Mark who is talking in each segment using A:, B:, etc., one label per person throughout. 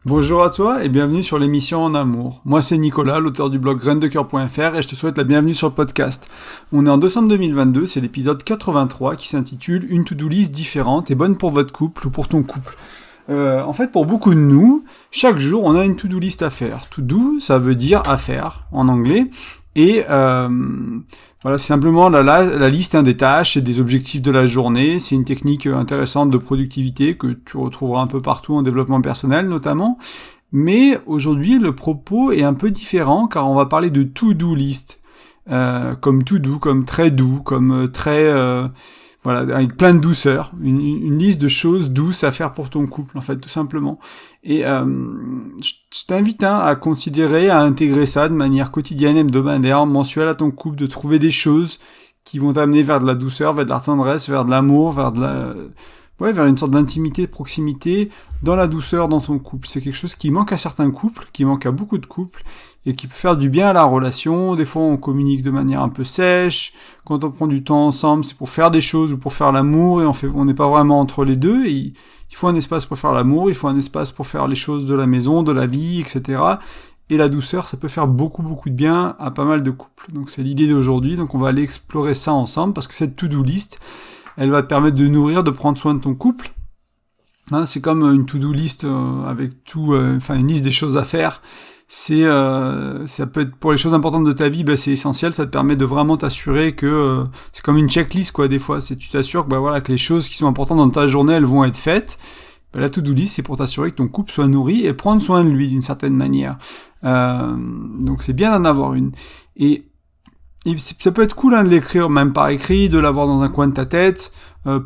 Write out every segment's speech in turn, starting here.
A: Bonjour à toi et bienvenue sur l'émission En Amour. Moi c'est Nicolas, l'auteur du blog graindecoeur.fr et je te souhaite la bienvenue sur le podcast. On est en décembre 2022, c'est l'épisode 83 qui s'intitule Une to-do list différente et bonne pour votre couple ou pour ton couple. En fait, pour beaucoup de nous, chaque jour on a une to-do list à faire. To do, ça veut dire à faire en anglais. Et voilà, c'est simplement la liste des tâches et des objectifs de la journée. C'est une technique intéressante de productivité que tu retrouveras un peu partout en développement personnel notamment. Mais aujourd'hui, le propos est un peu différent car on va parler de to-do list. Comme to do, comme très doux, comme très... voilà, avec plein de douceur, une liste de choses douces à faire pour ton couple, en fait, tout simplement. Et je t'invite à considérer, à intégrer ça de manière quotidienne, hebdomadaire, mensuelle à ton couple, de trouver des choses qui vont t'amener vers de la douceur, vers de la tendresse, vers de l'amour, vers une sorte d'intimité, de proximité, dans la douceur dans ton couple. C'est quelque chose qui manque à certains couples, qui manque à beaucoup de couples, et qui peut faire du bien à la relation. Des fois, on communique de manière un peu sèche. Quand on prend du temps ensemble, c'est pour faire des choses ou pour faire l'amour, et on n'est pas vraiment entre les deux. Et il faut un espace pour faire l'amour, il faut un espace pour faire les choses de la maison, de la vie, etc. Et la douceur, ça peut faire beaucoup de bien à pas mal de couples. Donc c'est l'idée d'aujourd'hui. Donc on va aller explorer ça ensemble, parce que cette to-do list, elle va te permettre de nourrir, de prendre soin de ton couple. Hein, c'est comme une to-do list avec tout, une liste des choses à faire. Ça peut être pour les choses importantes de ta vie, c'est essentiel. Ça te permet de vraiment t'assurer que c'est comme une checklist quoi. Des fois, tu t'assures que les choses qui sont importantes dans ta journée, elles vont être faites. La to-do list, c'est pour t'assurer que ton couple soit nourri et prendre soin de lui d'une certaine manière. Donc c'est bien d'en avoir une. Et ça peut être cool de l'écrire même par écrit, de l'avoir dans un coin de ta tête,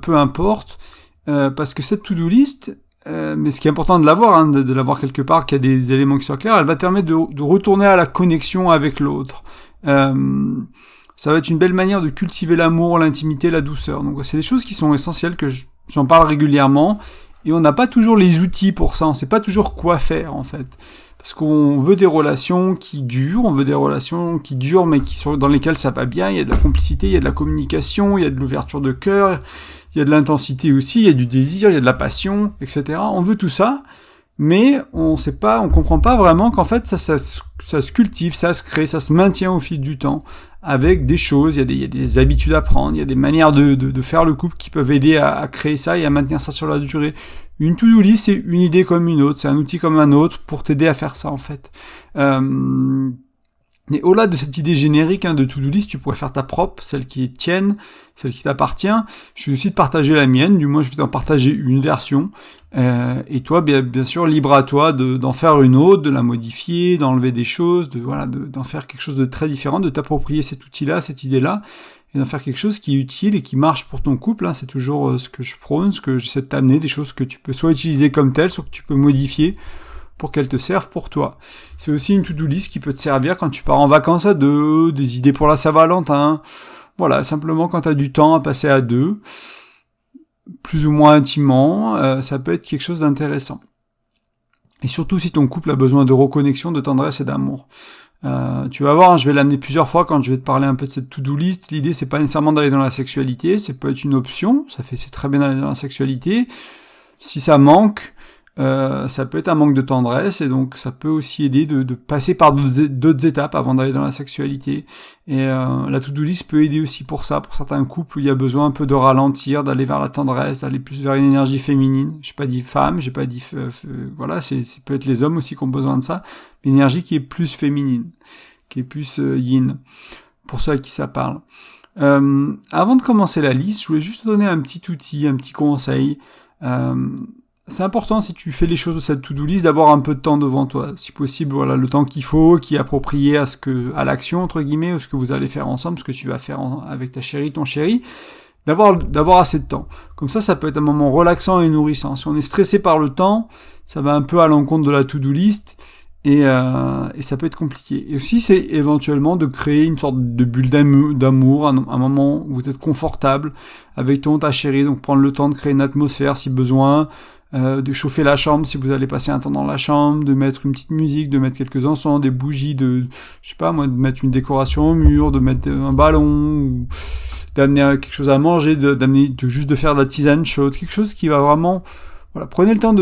A: peu importe, parce que cette to-do list, mais ce qui est important de l'avoir, de l'avoir quelque part, qu'il y a des éléments qui soient clairs, elle va te permettre de retourner à la connexion avec l'autre. Ça va être une belle manière de cultiver l'amour, l'intimité, la douceur. Donc c'est des choses qui sont essentielles, que j'en parle régulièrement, et on n'a pas toujours les outils pour ça, on sait pas toujours quoi faire en fait. Parce qu'on veut des relations qui durent, mais dans lesquelles ça va bien, il y a de la complicité, il y a de la communication, il y a de l'ouverture de cœur, il y a de l'intensité aussi, il y a du désir, il y a de la passion, etc. On veut tout ça, mais on comprend pas vraiment qu'en fait ça se cultive, ça se crée, ça se maintient au fil du temps, avec des choses, il y a des habitudes à prendre, il y a des manières de faire le couple qui peuvent aider à créer ça et à maintenir ça sur la durée. Une to-do list, c'est une idée comme une autre, c'est un outil comme un autre pour t'aider à faire ça en fait. Et au-delà de cette idée générique de to-do list, tu pourrais faire ta propre, celle qui est tienne, celle qui t'appartient. Je vais aussi te partager la mienne, du moins je vais t'en partager une version. Et toi, bien sûr, libre à toi d'en faire une autre, de la modifier, d'enlever des choses, d'en faire quelque chose de très différent, de t'approprier cet outil-là, cette idée-là, et d'en faire quelque chose qui est utile et qui marche pour ton couple. C'est toujours ce que je prône, ce que j'essaie de t'amener, des choses que tu peux soit utiliser comme telles, soit que tu peux modifier pour qu'elles te servent pour toi. C'est aussi une to-do list qui peut te servir quand tu pars en vacances à deux, des idées pour la Saint-Valentin. Voilà, simplement quand tu as du temps à passer à deux, plus ou moins intimement, ça peut être quelque chose d'intéressant. Et surtout si ton couple a besoin de reconnexion, de tendresse et d'amour. Tu vas voir, je vais l'amener plusieurs fois quand je vais te parler un peu de cette to-do list. L'idée, c'est pas nécessairement d'aller dans la sexualité, c'est peut être une option, c'est très bien d'aller dans la sexualité. Si ça manque, ça peut être un manque de tendresse, et donc ça peut aussi aider de passer par d'autres étapes avant d'aller dans la sexualité. Et la to-do list peut aider aussi pour ça, pour certains couples où il y a besoin un peu de ralentir, d'aller vers la tendresse, d'aller plus vers une énergie féminine. J'ai pas dit femme, j'ai pas dit voilà, c'est peut être les hommes aussi qui ont besoin de ça, une énergie qui est plus féminine, qui est plus yin, pour ceux à qui ça parle. Avant de commencer la liste, je voulais juste te donner un petit outil, un petit conseil. C'est important, si tu fais les choses de cette to-do list, d'avoir un peu de temps devant toi. Si possible, le temps qu'il faut, qui est approprié à l'action, entre guillemets, ou ce que vous allez faire ensemble, ce que tu vas faire avec ta chérie, ton chéri, d'avoir assez de temps. Comme ça peut être un moment relaxant et nourrissant. Si on est stressé par le temps, ça va un peu à l'encontre de la to-do list, et ça peut être compliqué. Et aussi, c'est éventuellement de créer une sorte de bulle d'amour, un moment où vous êtes confortable avec ta chérie, donc prendre le temps de créer une atmosphère si besoin, de chauffer la chambre si vous allez passer un temps dans la chambre, de mettre une petite musique, de mettre quelques encens, des bougies, de mettre une décoration au mur, de mettre un ballon, ou d'amener quelque chose à manger, juste de faire de la tisane chaude, quelque chose qui va vraiment, prenez le temps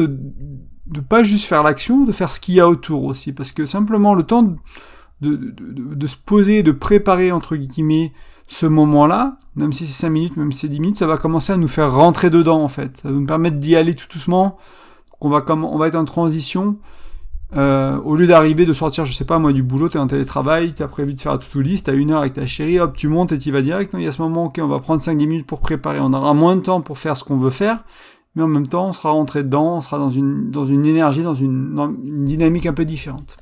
A: de pas juste faire l'action, de faire ce qu'il y a autour aussi, parce que simplement le temps de se poser, de préparer entre guillemets ce moment-là, même si c'est 5 minutes, même si c'est 10 minutes, ça va commencer à nous faire rentrer dedans en fait. Ça va nous permettre d'y aller tout doucement. Donc on va être en transition. Au lieu d'arriver, de sortir, je sais pas moi, du boulot, t'es en télétravail, t'as prévu de faire la to-do list, t'as 1 heure avec ta chérie, hop, tu montes et t'y vas direct. Non, il y a ce moment, ok, on va prendre 5-10 minutes pour préparer. On aura moins de temps pour faire ce qu'on veut faire, mais en même temps, on sera rentré dedans, on sera dans une énergie, dans une dynamique un peu différente.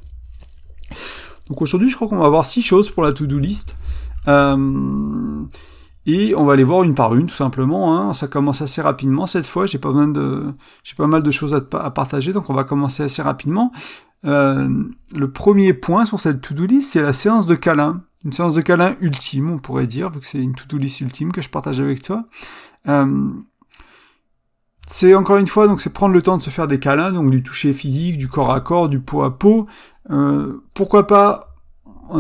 A: Donc aujourd'hui, je crois qu'on va voir 6 choses pour la to-do list. Et on va les voir une par une, tout simplement. Hein. Ça commence assez rapidement cette fois. J'ai pas mal de choses à partager, donc on va commencer assez rapidement. Le premier point sur cette to-do list, c'est la séance de câlin. Une séance de câlin ultime, on pourrait dire, vu que c'est une to-do list ultime que je partage avec toi. C'est encore une fois, donc c'est prendre le temps de se faire des câlins, donc du toucher physique, du corps à corps, du peau à peau. Pourquoi pas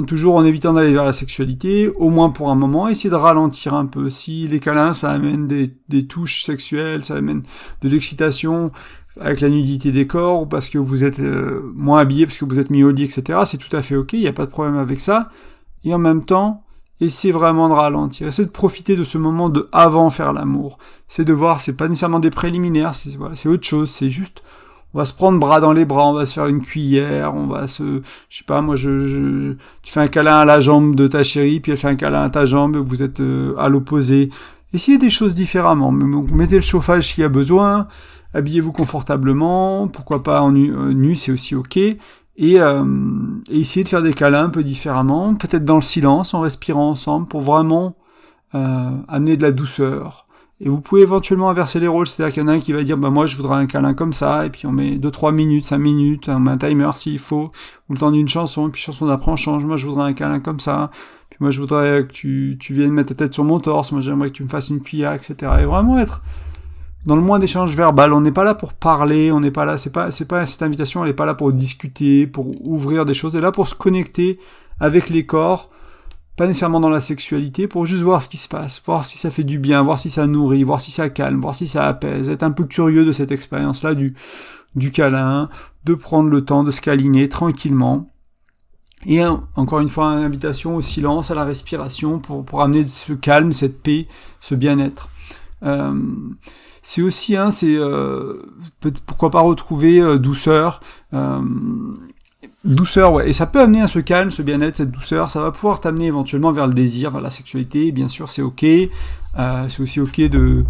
A: toujours en évitant d'aller vers la sexualité, au moins pour un moment, essayer de ralentir un peu. Si les câlins, ça amène des touches sexuelles, ça amène de l'excitation avec la nudité des corps, ou parce que vous êtes moins habillé, parce que vous êtes mis au lit, etc., c'est tout à fait ok, il n'y a pas de problème avec ça. Et en même temps, essayez vraiment de ralentir, essayez de profiter de ce moment de avant faire l'amour. C'est de voir, c'est pas nécessairement des préliminaires, c'est autre chose, c'est juste... On va se prendre bras dans les bras, on va se faire une cuillère, on va je sais pas, moi, tu fais un câlin à la jambe de ta chérie, puis elle fait un câlin à ta jambe, vous êtes à l'opposé. Essayez des choses différemment. Mettez le chauffage s'il y a besoin, habillez-vous confortablement, pourquoi pas en nu, c'est aussi ok. Et essayez de faire des câlins un peu différemment, peut-être dans le silence, en respirant ensemble, pour vraiment amener de la douceur. Et vous pouvez éventuellement inverser les rôles, c'est-à-dire qu'il y en a un qui va dire bah moi je voudrais un câlin comme ça, et puis on met 2-3 minutes, 5 minutes, on met un timer s'il faut, ou le temps d'une chanson, et puis chanson d'après on change, moi je voudrais un câlin comme ça, puis moi je voudrais que tu viennes mettre ta tête sur mon torse, moi j'aimerais que tu me fasses une cuillère, etc. Et vraiment être dans le moins d'échanges verbal, on n'est pas là pour parler, on n'est pas là, c'est pas cette invitation, elle n'est pas là pour discuter, pour ouvrir des choses, elle est là pour se connecter avec les corps, pas nécessairement dans la sexualité, pour juste voir ce qui se passe, voir si ça fait du bien, voir si ça nourrit, voir si ça calme, voir si ça apaise, être un peu curieux de cette expérience-là du câlin, de prendre le temps de se câliner tranquillement. Et encore une fois, une invitation au silence, à la respiration, pour amener ce calme, cette paix, ce bien-être. C'est aussi, pourquoi pas retrouver douceur, douceur, ouais, et ça peut amener à ce calme, ce bien-être, cette douceur, ça va pouvoir t'amener éventuellement vers le désir, vers la sexualité, bien sûr c'est ok, c'est aussi ok de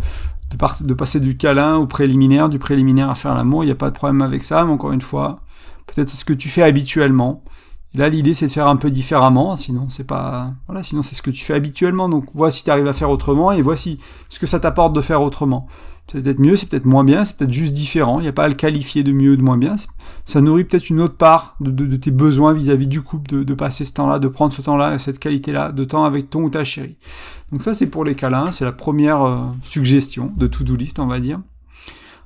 A: passer du câlin au préliminaire, du préliminaire à faire l'amour, il n'y a pas de problème avec ça, mais encore une fois, peut-être c'est ce que tu fais habituellement, et là l'idée c'est de faire un peu différemment, sinon c'est ce que tu fais habituellement, donc vois si tu arrives à faire autrement, et voici ce que ça t'apporte de faire autrement. C'est peut-être mieux, c'est peut-être moins bien, c'est peut-être juste différent, il n'y a pas à le qualifier de mieux ou de moins bien, ça nourrit peut-être une autre part de tes besoins vis-à-vis du couple, de passer ce temps-là, de prendre ce temps-là, cette qualité-là, de temps avec ton ou ta chérie. Donc ça c'est pour les câlins, c'est la première suggestion de to-do list, on va dire.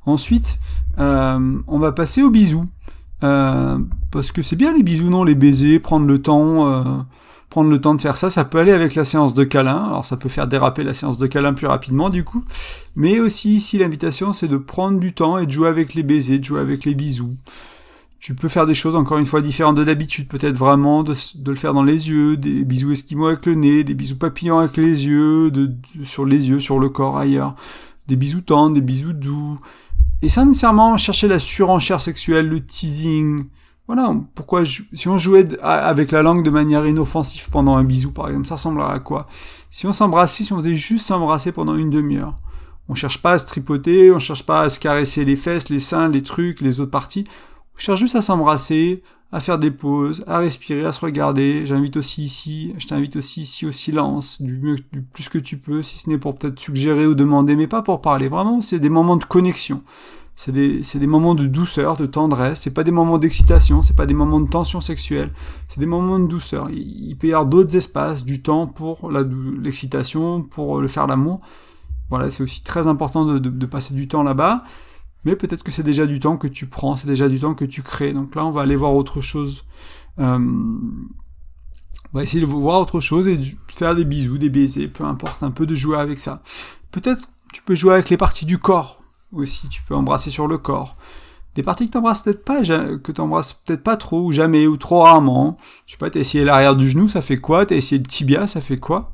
A: Ensuite, on va passer aux bisous, parce que c'est bien les bisous, non, les baisers, prendre le temps de faire ça, ça peut aller avec la séance de câlin, alors ça peut faire déraper la séance de câlin plus rapidement du coup, mais aussi ici l'invitation c'est de prendre du temps et de jouer avec les baisers, de jouer avec les bisous. Tu peux faire des choses encore une fois différentes de d'habitude, peut-être vraiment de le faire dans les yeux, des bisous esquimaux avec le nez, des bisous papillons avec les yeux, sur les yeux, sur le corps ailleurs, des bisous tendres, des bisous doux, et sans nécessairement chercher la surenchère sexuelle, le teasing. Voilà, si on jouait avec la langue de manière inoffensive pendant un bisou, par exemple, ça ressemblerait à quoi? Si on faisait juste s'embrasser pendant une demi-heure, on cherche pas à se tripoter, on cherche pas à se caresser les fesses, les seins, les trucs, les autres parties, on cherche juste à s'embrasser, à faire des pauses, à respirer, à se regarder. Je t'invite aussi ici au silence, du plus que tu peux, si ce n'est pour peut-être suggérer ou demander, mais pas pour parler. Vraiment, c'est des moments de connexion. C'est des moments de douceur, de tendresse, c'est pas des moments d'excitation, c'est pas des moments de tension sexuelle, c'est des moments de douceur. Il peut y avoir d'autres espaces, du temps pour l'excitation, pour le faire l'amour. Voilà, c'est aussi très important de passer du temps là-bas, mais peut-être que c'est déjà du temps que tu prends, c'est déjà du temps que tu crées. Donc là, on va aller voir autre chose. On va essayer de voir autre chose et de faire des bisous, des baisers, peu importe, un peu de jouer avec ça. Peut-être tu peux jouer avec les parties du corps. Aussi, tu peux embrasser sur le corps, des parties que t'embrasses peut-être pas trop, ou jamais, ou trop rarement. Je sais pas, t'as essayé l'arrière du genou, ça fait quoi? T'as essayé le tibia, ça fait quoi?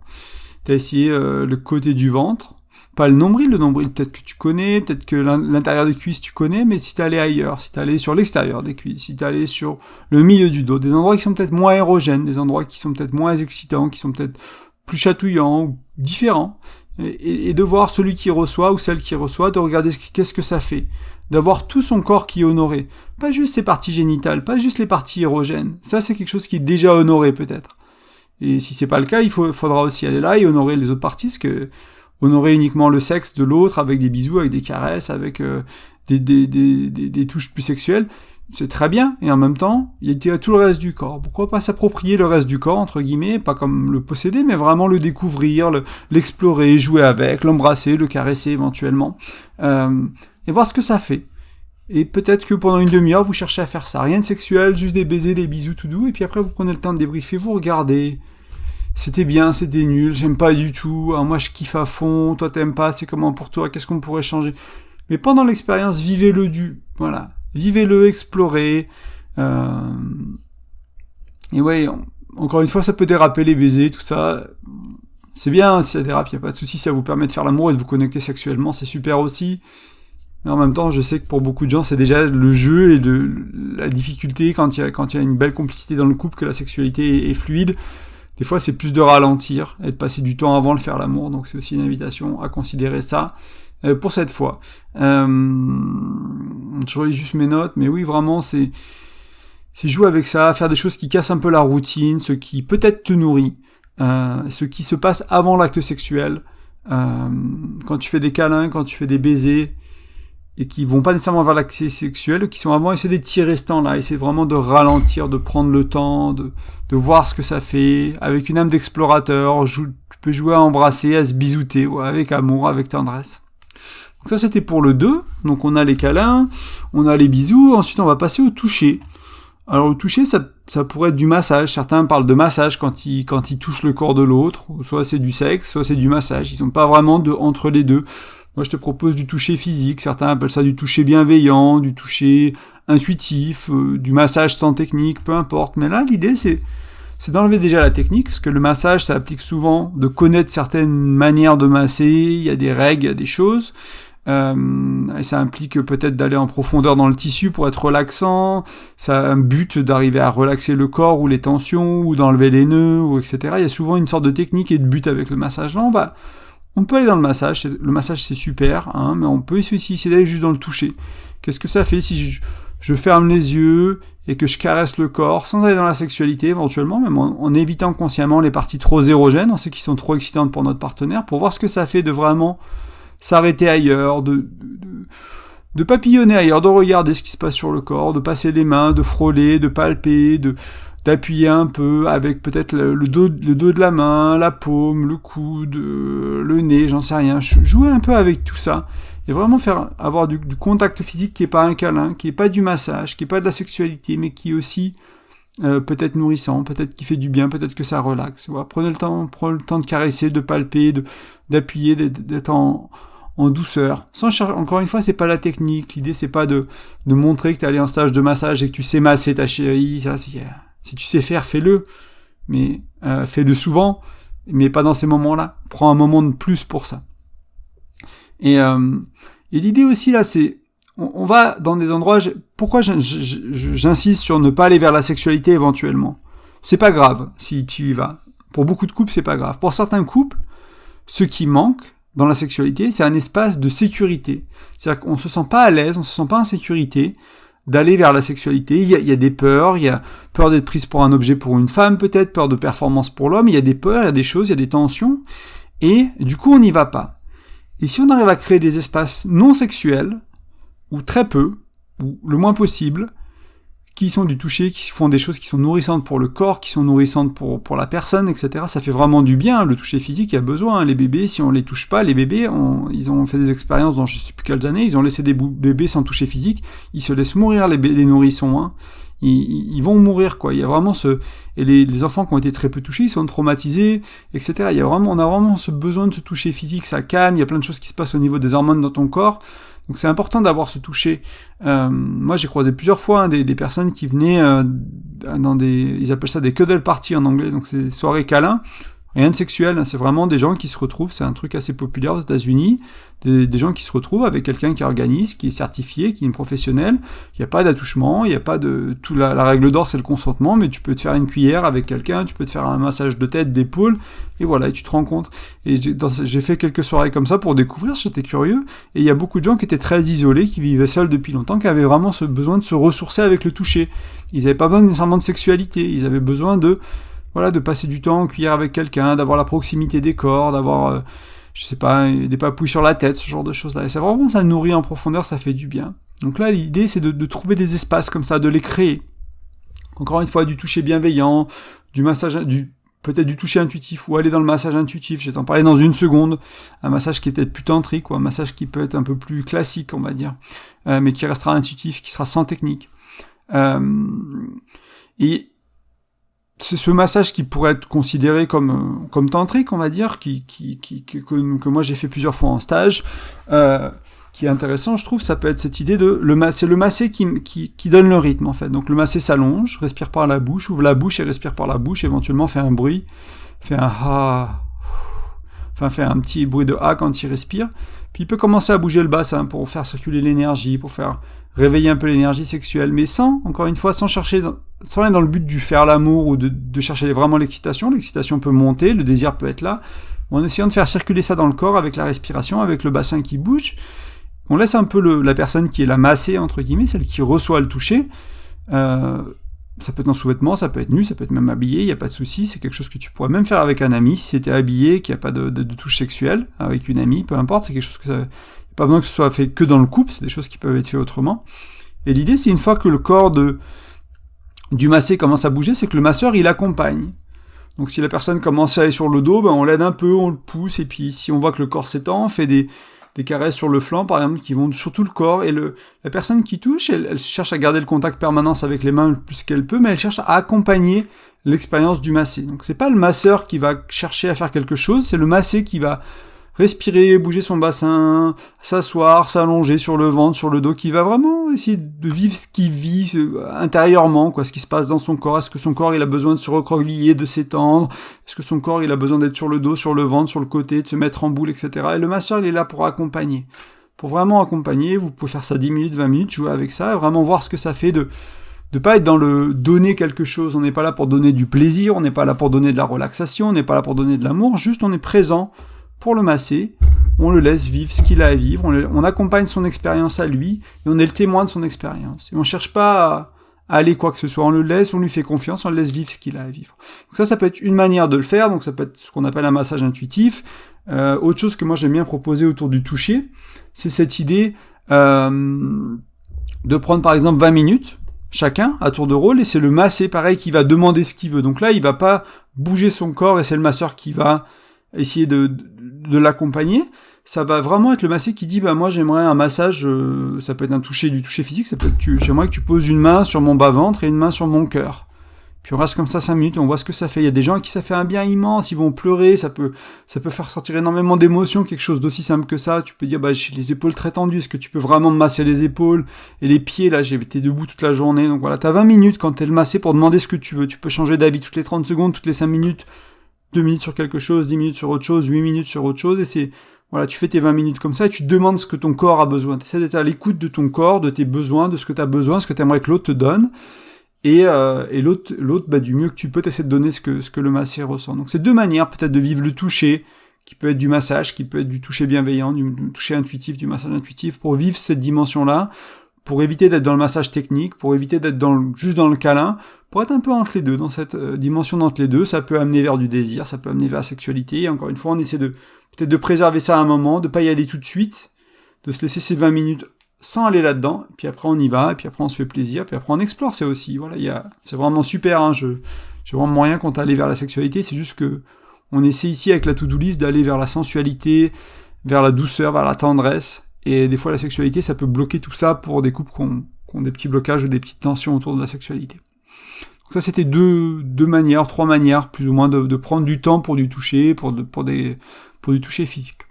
A: T'as essayé le côté du ventre. Pas le nombril peut-être que tu connais, peut-être que l'intérieur des cuisses tu connais, mais si t'es allé ailleurs, si t'es allé sur l'extérieur des cuisses, si t'es allé sur le milieu du dos, des endroits qui sont peut-être moins érogènes, des endroits qui sont peut-être moins excitants, qui sont peut-être plus chatouillants ou différents, et de voir celui qui reçoit ou celle qui reçoit, de regarder qu'est-ce que ça fait, d'avoir tout son corps qui est honoré, pas juste ses parties génitales, pas juste les parties érogènes, ça c'est quelque chose qui est déjà honoré peut-être. Et si c'est pas le cas, il faudra aussi aller là et honorer les autres parties, parce que honorer uniquement le sexe de l'autre avec des bisous, avec des caresses, avec des touches plus sexuelles, c'est très bien, et en même temps, il y a tout le reste du corps. Pourquoi pas s'approprier le reste du corps, entre guillemets, pas comme le posséder, mais vraiment le découvrir, l'explorer, jouer avec, l'embrasser, le caresser éventuellement, et voir ce que ça fait. Et peut-être que pendant une demi-heure, vous cherchez à faire ça. Rien de sexuel, juste des baisers, des bisous tout doux, et puis après vous prenez le temps de débriefer, vous regardez. C'était bien, c'était nul, j'aime pas du tout, moi je kiffe à fond, toi t'aimes pas, c'est comment pour toi, qu'est-ce qu'on pourrait changer? Mais pendant l'expérience, vivez-le voilà. Vivez-le, explorez. Et ouais, encore une fois, ça peut déraper les baisers, tout ça. C'est bien, si ça dérape, y a pas de souci, ça vous permet de faire l'amour et de vous connecter sexuellement, c'est super aussi. Mais en même temps, je sais que pour beaucoup de gens, c'est déjà le jeu et la difficulté quand il y a une belle complicité dans le couple, que la sexualité est fluide. Des fois, c'est plus de ralentir et de passer du temps avant de faire l'amour. Donc, c'est aussi une invitation à considérer ça pour cette fois. Je relis juste mes notes, mais oui, vraiment, c'est jouer avec ça, faire des choses qui cassent un peu la routine, ce qui peut-être te nourrit, ce qui se passe avant l'acte sexuel. Quand tu fais des câlins, quand tu fais des baisers, et qui vont pas nécessairement vers l'acte sexuel, qui sont avant, essayer d'étirer ce temps-là, essayer vraiment de ralentir, de prendre le temps, de voir ce que ça fait, avec une âme d'explorateur, tu peux jouer à embrasser, à se bisouter, ouais, avec amour, avec tendresse. Donc ça c'était pour le 2, donc on a les câlins, on a les bisous, ensuite on va passer au toucher. Alors le toucher, ça pourrait être du massage, certains parlent de massage quand ils touchent le corps de l'autre, soit c'est du sexe, soit c'est du massage, ils sont pas vraiment entre les deux. Moi, je te propose du toucher physique, certains appellent ça du toucher bienveillant, du toucher intuitif, du massage sans technique, peu importe. Mais là, l'idée, c'est d'enlever déjà la technique, parce que le massage, ça implique souvent de connaître certaines manières de masser, il y a des règles, il y a des choses, et ça implique peut-être d'aller en profondeur dans le tissu pour être relaxant, ça a un but d'arriver à relaxer le corps ou les tensions, ou d'enlever les nœuds, ou etc. Il y a souvent une sorte de technique et de but avec le massage. Là, on peut aller dans le massage c'est super, mais on peut aussi essayer d'aller juste dans le toucher. Qu'est-ce que ça fait si je ferme les yeux et que je caresse le corps, sans aller dans la sexualité éventuellement, même en évitant consciemment les parties trop érogènes, on sait qu'ils sont trop excitantes pour notre partenaire, pour voir ce que ça fait de vraiment s'arrêter ailleurs, de papillonner ailleurs, de regarder ce qui se passe sur le corps, de passer les mains, de frôler, de palper, d'appuyer un peu avec peut-être le dos de la main, la paume, le coude, le nez, j'en sais rien. Jouer un peu avec tout ça et vraiment avoir du contact physique qui est pas un câlin, qui est pas du massage, qui est pas de la sexualité, mais qui est aussi peut-être nourrissant, peut-être qui fait du bien, peut-être que ça relaxe. Voilà, prenez le temps de caresser, de palper, d'appuyer, d'être en douceur. Encore une fois, c'est pas la technique. L'idée, c'est pas de montrer que t'es allé en stage de massage et que tu sais masser ta chérie. Ça, si tu sais faire, fais-le. Mais fais-le souvent, mais pas dans ces moments-là. Prends un moment de plus pour ça. Et l'idée aussi, là, c'est... On va dans des endroits... Pourquoi j'insiste sur ne pas aller vers la sexualité éventuellement? C'est pas grave si tu y vas. Pour beaucoup de couples, c'est pas grave. Pour certains couples, ce qui manque dans la sexualité, c'est un espace de sécurité. C'est-à-dire qu'on se sent pas à l'aise, on se sent pas en sécurité d'aller vers la sexualité. Il y a des peurs, il y a peur d'être prise pour un objet pour une femme peut-être, peur de performance pour l'homme, il y a des peurs, il y a des choses, il y a des tensions, et du coup on n'y va pas. Et si on arrive à créer des espaces non sexuels, ou très peu, ou le moins possible, qui sont du toucher, qui font des choses qui sont nourrissantes pour le corps, qui sont nourrissantes pour la personne, etc. Ça fait vraiment du bien, le toucher physique, il y a besoin. Les bébés, si on les touche pas, les bébés, ils ont fait des expériences dans je sais plus quelles années, ils ont laissé des bébés sans toucher physique, ils se laissent mourir, les nourrissons, ils vont mourir, quoi. Il y a vraiment et les enfants qui ont été très peu touchés, ils sont traumatisés, etc. On a vraiment ce besoin de se toucher physique, ça calme, il y a plein de choses qui se passent au niveau des hormones dans ton corps, Donc c'est important d'avoir ce toucher. Moi j'ai croisé plusieurs fois des personnes qui venaient dans ils appellent ça des cuddle parties en anglais, donc c'est des soirées câlins. Rien de sexuel, hein, c'est vraiment des gens qui se retrouvent, c'est un truc assez populaire aux États-Unis, des gens qui se retrouvent avec quelqu'un qui organise, qui est certifié, qui est une professionnelle. Il n'y a pas d'attouchement, il n'y a pas de... la règle d'or, c'est le consentement, mais tu peux te faire une cuillère avec quelqu'un, tu peux te faire un massage de tête, d'épaule, et voilà, et tu te rencontres. Et j'ai fait quelques soirées comme ça pour découvrir, j'étais curieux, et il y a beaucoup de gens qui étaient très isolés, qui vivaient seuls depuis longtemps, qui avaient vraiment ce besoin de se ressourcer avec le toucher. Ils n'avaient pas besoin nécessairement de sexualité, ils avaient besoin de passer du temps en cuillère avec quelqu'un, d'avoir la proximité des corps, d'avoir, des papouilles sur la tête, ce genre de choses-là. Et c'est vraiment, ça nourrit en profondeur, ça fait du bien. Donc là, l'idée, c'est de trouver des espaces comme ça, de les créer. Encore une fois, du toucher bienveillant, du massage, peut-être du toucher intuitif, ou aller dans le massage intuitif, je vais t'en parler dans une seconde. Un massage qui est peut-être plus tantrique, ou un massage qui peut être un peu plus classique, on va dire, mais qui restera intuitif, qui sera sans technique. Et c'est ce massage qui pourrait être considéré comme tantrique, on va dire, que moi j'ai fait plusieurs fois en stage, qui est intéressant, je trouve. Ça peut être cette idée c'est le massé qui donne le rythme, en fait. Donc le massé s'allonge, respire par la bouche, ouvre la bouche et respire par la bouche, éventuellement fait un bruit, fait un ha, fait un petit bruit de ha quand il respire. Puis il peut commencer à bouger le bassin pour faire circuler l'énergie, pour faire réveiller un peu l'énergie sexuelle, mais encore une fois, sans aller dans le but du faire l'amour ou de chercher vraiment l'excitation. L'excitation peut monter, le désir peut être là, en essayant de faire circuler ça dans le corps avec la respiration, avec le bassin qui bouge. On laisse un peu la personne qui est la massée, entre guillemets, celle qui reçoit le toucher. Ça peut être en sous-vêtements, ça peut être nu, ça peut être même habillé, il n'y a pas de souci, c'est quelque chose que tu pourrais même faire avec un ami, si c'était habillé, qu'il n'y a pas de touche sexuelle, avec une amie, peu importe, c'est quelque chose pas besoin que ce soit fait que dans le couple, c'est des choses qui peuvent être faites autrement. Et l'idée, c'est une fois que le corps du massé commence à bouger, c'est que le masseur, il accompagne. Donc si la personne commence à aller sur le dos, on l'aide un peu, on le pousse, et puis si on voit que le corps s'étend, on fait des caresses sur le flanc, par exemple, qui vont sur tout le corps, et la personne qui touche, elle cherche à garder le contact permanence avec les mains le plus qu'elle peut, mais elle cherche à accompagner l'expérience du massé. Donc c'est pas le masseur qui va chercher à faire quelque chose, c'est le massé qui va respirer, bouger son bassin, s'asseoir, s'allonger sur le ventre, sur le dos, qui va vraiment essayer de vivre ce qu'il vit intérieurement, ce qui se passe dans son corps. Est-ce que son corps il a besoin de se recroqueviller, de s'étendre? Est-ce que son corps il a besoin d'être sur le dos, sur le ventre, sur le côté, de se mettre en boule, etc. Et le masseur il est là pour accompagner. Pour vraiment accompagner, vous pouvez faire ça 10 minutes, 20 minutes, jouer avec ça, et vraiment voir ce que ça fait de pas être dans le donner quelque chose. On n'est pas là pour donner du plaisir, on n'est pas là pour donner de la relaxation, on n'est pas là pour donner de l'amour, juste on est présent pour le masser, on le laisse vivre ce qu'il a à vivre, on accompagne son expérience à lui, et on est le témoin de son expérience. Et on cherche pas à aller quoi que ce soit, on le laisse, on lui fait confiance, on le laisse vivre ce qu'il a à vivre. Donc ça peut être une manière de le faire, donc ça peut être ce qu'on appelle un massage intuitif. Autre chose que moi j'aime bien proposer autour du toucher, c'est cette idée de prendre par exemple 20 minutes, chacun, à tour de rôle, et c'est le massé, pareil, qui va demander ce qu'il veut. Donc là, il va pas bouger son corps, et c'est le masseur qui va essayer de l'accompagner. Ça va vraiment être le massé qui dit moi j'aimerais un massage, ça peut être du toucher physique, ça peut être j'aimerais que tu poses une main sur mon bas-ventre et une main sur mon cœur. Puis on reste comme ça 5 minutes, on voit ce que ça fait. Il y a des gens à qui ça fait un bien immense, ils vont pleurer, ça peut faire sortir énormément d'émotions, quelque chose d'aussi simple que ça. Tu peux dire j'ai les épaules très tendues, est-ce que tu peux vraiment me masser les épaules et les pieds, là j'ai été debout toute la journée. Donc voilà, t'as 20 minutes quand t'es le massé pour demander ce que tu veux. Tu peux changer d'avis toutes les 30 secondes, toutes les 5 minutes. 2 minutes sur quelque chose, 10 minutes sur autre chose, 8 minutes sur autre chose, et tu fais tes 20 minutes comme ça, et tu demandes ce que ton corps a besoin. Tu essaies d'être à l'écoute de ton corps, de tes besoins, de ce que tu as besoin, ce que tu aimerais que l'autre te donne, et l'autre, du mieux que tu peux, tu essaies de donner ce que le massé ressent. Donc c'est 2 manières peut-être de vivre le toucher, qui peut être du massage, qui peut être du toucher bienveillant, du toucher intuitif, du massage intuitif, pour vivre cette dimension-là, pour éviter d'être dans le massage technique, pour éviter d'être juste dans le câlin, pour être un peu entre les deux, dans cette dimension d'entre les deux. Ça peut amener vers du désir, ça peut amener vers la sexualité, et encore une fois, on essaie peut-être de préserver ça à un moment, de pas y aller tout de suite, de se laisser ces 20 minutes sans aller là-dedans, puis après on y va, et puis après on se fait plaisir, puis après on explore, c'est aussi, c'est vraiment super, j'ai vraiment rien contre aller vers la sexualité, c'est juste que on essaie ici avec la to-do list d'aller vers la sensualité, vers la douceur, vers la tendresse, et des fois la sexualité ça peut bloquer tout ça pour des couples qui ont des petits blocages ou des petites tensions autour de la sexualité. Donc ça c'était 3 manières plus ou moins de prendre du temps pour du toucher, pour du toucher physique.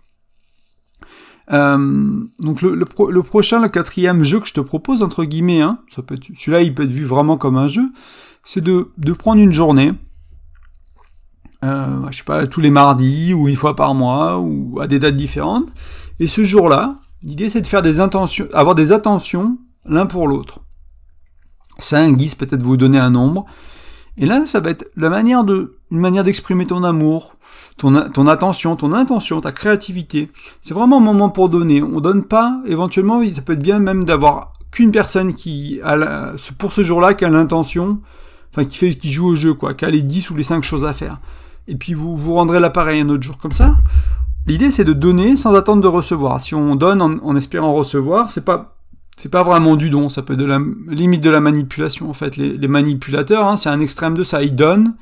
A: Donc le prochain, le quatrième jeu que je te propose, entre guillemets, hein, celui-là il peut être vu vraiment comme un jeu, c'est de prendre une journée, je sais pas, tous les mardis, ou une fois par mois, ou à des dates différentes, et ce jour-là, l'idée c'est de faire avoir des attentions l'un pour l'autre. 5, 10, peut-être vous donner un nombre, et là ça va être une manière d'exprimer ton amour, ton attention, ton intention, ta créativité. C'est vraiment un moment pour donner. On donne pas, éventuellement, ça peut être bien même d'avoir qu'une personne qui pour ce jour-là, qui a l'intention, enfin qui joue au jeu, quoi, qui a les 10 ou les 5 choses à faire. Et puis vous rendrez l'appareil un autre jour comme ça. L'idée c'est de donner sans attendre de recevoir. Si on donne en espérant recevoir, c'est pas vraiment du don, ça peut être de la limite de la manipulation en fait. Les manipulateurs, hein, c'est un extrême de ça, ils donnent,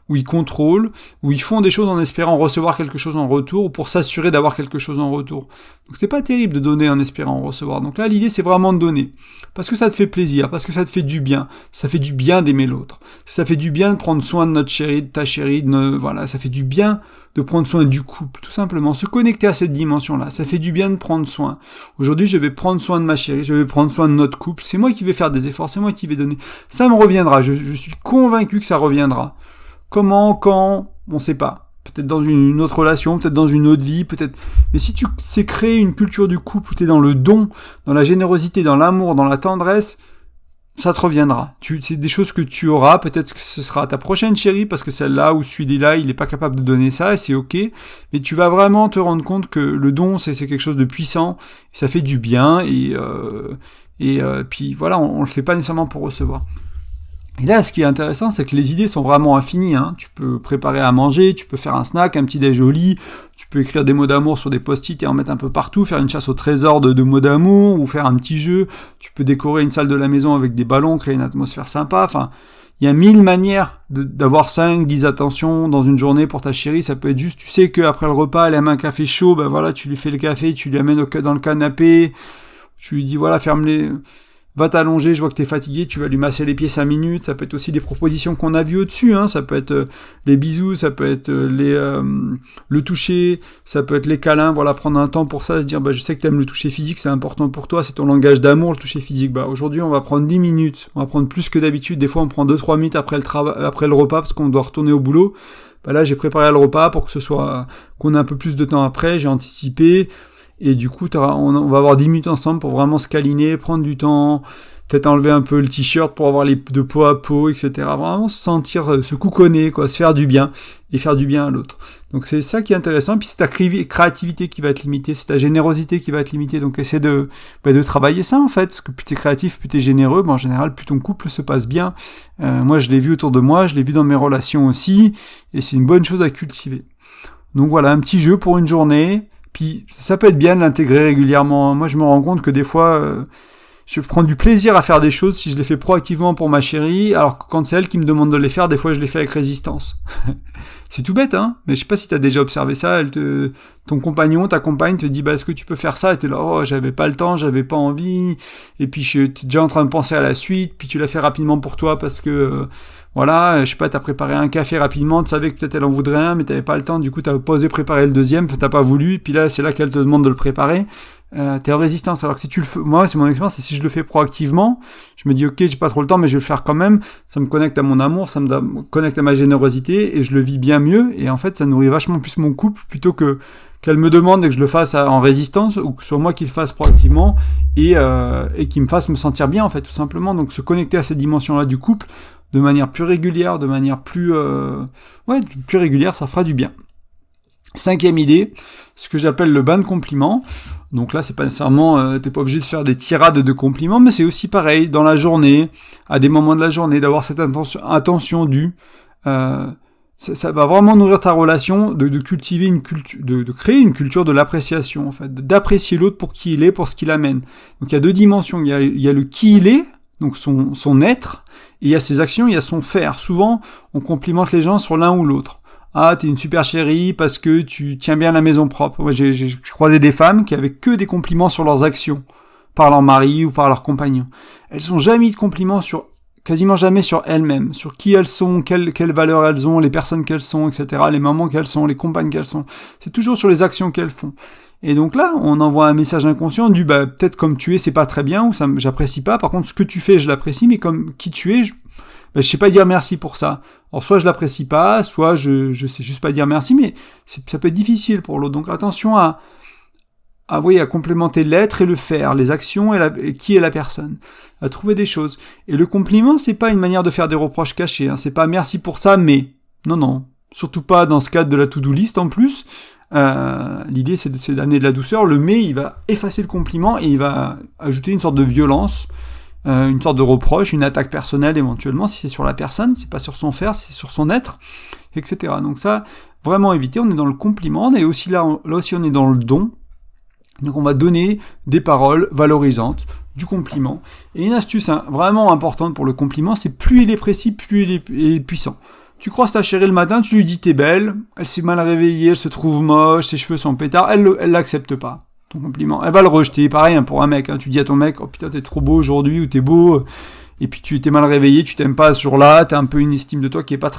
A: où ils contrôlent, où ils font des choses en espérant recevoir quelque chose en retour, ou pour s'assurer d'avoir quelque chose en retour. Donc c'est pas terrible de donner en espérant recevoir. Donc là, l'idée, c'est vraiment de donner. Parce que ça te fait plaisir, parce que ça te fait du bien. Ça fait du bien d'aimer l'autre. Ça fait du bien de prendre soin de notre chérie, de ta chérie, voilà, ça fait du bien de prendre soin du couple, tout simplement. Se connecter à cette dimension-là, ça fait du bien de prendre soin. Aujourd'hui, je vais prendre soin de ma chérie, je vais prendre soin de notre couple. C'est moi qui vais faire des efforts, c'est moi qui vais donner. Ça me reviendra, je suis convaincu que ça reviendra. Comment, quand, on sait pas. Peut-être dans une autre relation, peut-être dans une autre vie, peut-être. Mais si tu sais créer une culture du couple où tu es dans le don, dans la générosité, dans l'amour, dans la tendresse, ça te reviendra. C'est des choses que tu auras, peut-être que ce sera ta prochaine chérie, parce que celle-là ou celui-là, il n'est pas capable de donner ça, et c'est ok. Mais tu vas vraiment te rendre compte que le don, c'est quelque chose de puissant, ça fait du bien, et puis voilà, on le fait pas nécessairement pour recevoir. Et là, ce qui est intéressant, c'est que les idées sont vraiment infinies, hein. Tu peux préparer à manger, tu peux faire un snack, un petit déj au lit, tu peux écrire des mots d'amour sur des post-it et en mettre un peu partout, faire une chasse au trésor de mots d'amour, ou faire un petit jeu, tu peux décorer une salle de la maison avec des ballons, créer une atmosphère sympa, enfin, il y a 1000 manières d'avoir 5, 10 attentions dans une journée pour ta chérie. Ça peut être juste, tu sais qu'après le repas, elle aime un café chaud, ben voilà, tu lui fais le café, tu lui amènes dans le canapé, tu lui dis voilà, va t'allonger, je vois que t'es fatigué, tu vas lui masser les pieds 5 minutes. Ça peut être aussi des propositions qu'on a vues au-dessus, hein. Ça peut être les bisous, ça peut être le toucher, ça peut être les câlins, voilà, prendre un temps pour ça, se dire, je sais que t'aimes le toucher physique, c'est important pour toi, c'est ton langage d'amour, le toucher physique. Aujourd'hui, on va prendre 10 minutes, on va prendre plus que d'habitude, des fois on prend 2-3 minutes après le repas, parce qu'on doit retourner au boulot. Là, j'ai préparé le repas pour qu'on ait un peu plus de temps après, j'ai anticipé. Et du coup, on va avoir 10 minutes ensemble pour vraiment se câliner, prendre du temps, peut-être enlever un peu le t-shirt pour avoir de peau à peau, etc. Vraiment se sentir, se couconner, quoi, se faire du bien, et faire du bien à l'autre. Donc c'est ça qui est intéressant, puis c'est ta créativité qui va être limitée, c'est ta générosité qui va être limitée, donc essaie de travailler ça en fait, parce que plus t'es créatif, plus t'es généreux, en général, plus ton couple se passe bien. Moi je l'ai vu autour de moi, je l'ai vu dans mes relations aussi, et c'est une bonne chose à cultiver. Donc voilà, un petit jeu pour une journée. Puis ça peut être bien de l'intégrer régulièrement. Moi, je me rends compte que des fois, je prends du plaisir à faire des choses si je les fais proactivement pour ma chérie, alors que quand c'est elle qui me demande de les faire, des fois, je les fais avec résistance. C'est tout bête, hein, mais je sais pas si t'as déjà observé ça. Ton compagnon, ta compagne te dit, est-ce que tu peux faire ça? Et t'es là, oh, j'avais pas le temps, j'avais pas envie. Et puis, t'es déjà en train de penser à la suite. Puis tu l'as fait rapidement pour toi parce que... Voilà, je sais pas, t'as préparé un café rapidement, tu savais que peut-être elle en voudrait un, mais t'avais pas le temps, du coup t'as pas osé préparer le deuxième, t'as pas voulu, puis là c'est là qu'elle te demande de le préparer, t'es en résistance. Alors que si tu le fais, moi c'est mon expérience, et si je le fais proactivement, je me dis ok, j'ai pas trop le temps, mais je vais le faire quand même, ça me connecte à mon amour, ça me connecte à ma générosité, et je le vis bien mieux, et en fait ça nourrit vachement plus mon couple, plutôt qu'elle me demande et que je le fasse en résistance, ou que ce soit moi qui le fasse proactivement, et qui me fasse me sentir bien en fait, tout simplement. Donc se connecter à cette dimension-là du couple, de manière plus régulière, de manière plus régulière, ça fera du bien. 5e idée, ce que j'appelle le bain de compliments. Donc là, c'est pas nécessairement, t'es pas obligé de faire des tirades de compliments, mais c'est aussi pareil, dans la journée, à des moments de la journée, d'avoir cette attention due. Ça va vraiment nourrir ta relation, de cultiver une culture, de créer une culture de l'appréciation, en fait, d'apprécier l'autre pour qui il est, pour ce qu'il amène. Donc il y a 2 dimensions, il y a le qui il est, donc son être, et il y a ses actions, il y a son faire. Souvent, on complimente les gens sur l'un ou l'autre. Ah, t'es une super chérie parce que tu tiens bien la maison propre. Moi, j'ai croisé des femmes qui avaient que des compliments sur leurs actions, par leur mari ou par leur compagnon. Elles ont jamais eu de compliments quasiment jamais sur elles-mêmes, sur qui elles sont, quelles valeurs elles ont, les personnes qu'elles sont, etc., les mamans qu'elles sont, les compagnes qu'elles sont. C'est toujours sur les actions qu'elles font. Et donc là, on envoie un message inconscient du peut-être comme tu es, c'est pas très bien, ou ça, j'apprécie pas. Par contre, ce que tu fais, je l'apprécie, mais comme qui tu es, je sais pas dire merci pour ça. Alors soit je l'apprécie pas, soit je sais juste pas dire merci, mais ça peut être difficile pour l'autre. Donc attention à complémenter l'être et le faire, les actions et qui est la personne, à trouver des choses. Et le compliment, c'est pas une manière de faire des reproches cachés, hein. C'est pas merci pour ça, mais non, surtout pas dans ce cadre de la to-do list en plus. L'idée c'est d'amener de la douceur. Le mais il va effacer le compliment et il va ajouter une sorte de violence, une sorte de reproche, une attaque personnelle éventuellement si c'est sur la personne, c'est pas sur son faire, c'est sur son être, etc. Donc ça, vraiment éviter. On est dans le compliment, on est aussi là aussi on est dans le don. Donc on va donner des paroles valorisantes, du compliment. Et une astuce vraiment importante pour le compliment, c'est plus il est précis, plus il est puissant. Tu croises ta chérie le matin, tu lui dis t'es belle, elle s'est mal réveillée, elle se trouve moche, ses cheveux sont pétards, elle l'accepte pas, ton compliment. Elle va le rejeter, pareil pour un mec, tu dis à ton mec, oh putain t'es trop beau aujourd'hui, ou t'es beau, et puis tu t'es mal réveillé, tu t'aimes pas ce jour-là, t'as un peu une estime de toi qui est pas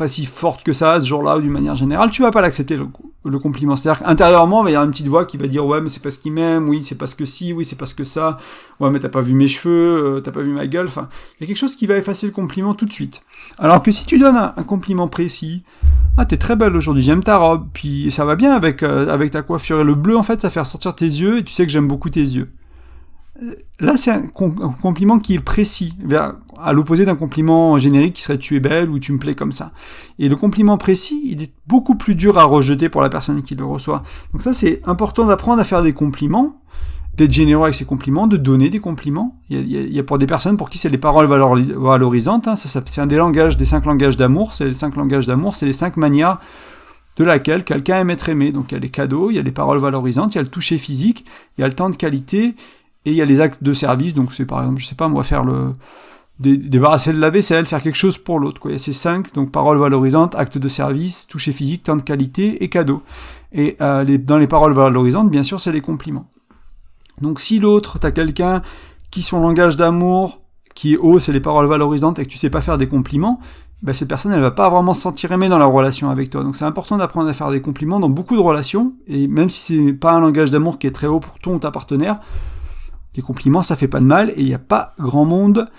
A: si forte que ça ce jour-là, ou d'une manière générale, tu vas pas l'accepter le compliment. C'est-à-dire qu'intérieurement, il va y avoir une petite voix qui va dire ouais mais c'est parce qu'il m'aime, oui c'est parce que si, oui c'est parce que ça, ouais mais t'as pas vu mes cheveux, t'as pas vu ma gueule, enfin il y a quelque chose qui va effacer le compliment tout de suite. Alors que si tu donnes un compliment précis, ah t'es très belle aujourd'hui, j'aime ta robe, puis ça va bien avec ta coiffure, et le bleu en fait ça fait ressortir tes yeux, et tu sais que j'aime beaucoup tes yeux. Là, c'est un compliment qui est précis, à l'opposé d'un compliment générique qui serait tu es belle ou tu me plais comme ça. Et le compliment précis, il est beaucoup plus dur à rejeter pour la personne qui le reçoit. Donc ça, c'est important d'apprendre à faire des compliments, d'être généreux avec ses compliments, de donner des compliments. Il y a pour des personnes pour qui c'est les paroles valorisantes, hein, c'est un des 5 langages d'amour, c'est les 5 langages d'amour, c'est les 5 manières de laquelle quelqu'un aime être aimé. Donc il y a les cadeaux, il y a les paroles valorisantes, il y a le toucher physique, il y a le temps de qualité, et il y a les actes de service, donc c'est par exemple, je sais pas, moi faire débarrasser de la vaisselle, faire quelque chose pour l'autre, quoi. Il y a ces 5, donc paroles valorisantes, actes de service, toucher physique, temps de qualité et cadeaux. Et dans les paroles valorisantes, bien sûr, c'est les compliments. Donc si l'autre, t'as quelqu'un qui son langage d'amour, qui est haut, c'est les paroles valorisantes, et que tu sais pas faire des compliments, cette personne, elle va pas vraiment se sentir aimée dans la relation avec toi. Donc c'est important d'apprendre à faire des compliments dans beaucoup de relations, et même si c'est pas un langage d'amour qui est très haut pour ton ou ta partenaire, les compliments, ça fait pas de mal, et il n'y a pas grand monde